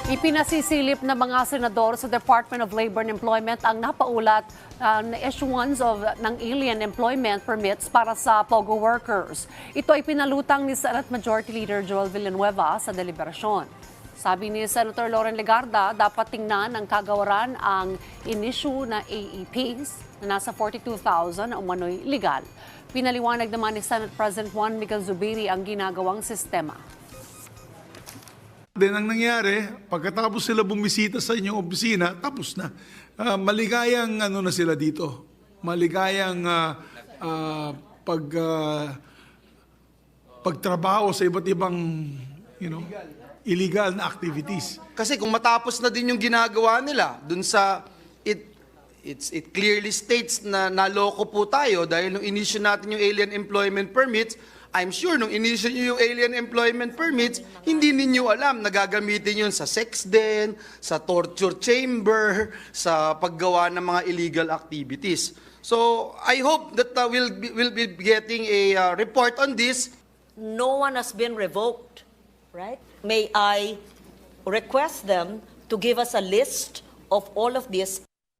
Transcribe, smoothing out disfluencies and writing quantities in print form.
Ipinasisilip ng mga senador sa Department of Labor and Employment ang napaulat na issuance ng alien employment permits para sa POGO workers. Ito ay pinalutang ni Senate Majority Leader Joel Villanueva sa deliberasyon. Sabi ni Senator Loren Legarda, dapat tingnan ng kagawaran ang in-issue na AEPs na nasa 42,000 ang umano'y legal. Pinaliwanag naman ni Senate President Juan Miguel Zubiri ang ginagawang sistema. Then ang nangyari, pagkatapos sila bumisita sa inyong opisina, tapos na. Maligayang ano na sila dito. Maligayang pagtrabaho sa iba't ibang illegal na activities. Kasi kung matapos na din yung ginagawa nila, dun sa it clearly states na naloko po tayo dahil nung in-issue natin yung alien employment permits, I'm sure nung in-issue nyo yung alien employment permits, hindi ninyo alam na gagamitin yun sa sex den, sa torture chamber, sa paggawa ng mga illegal activities. So I hope that we'll be getting a report on this. No one has been revoked, right? May I request them to give us a list of all of these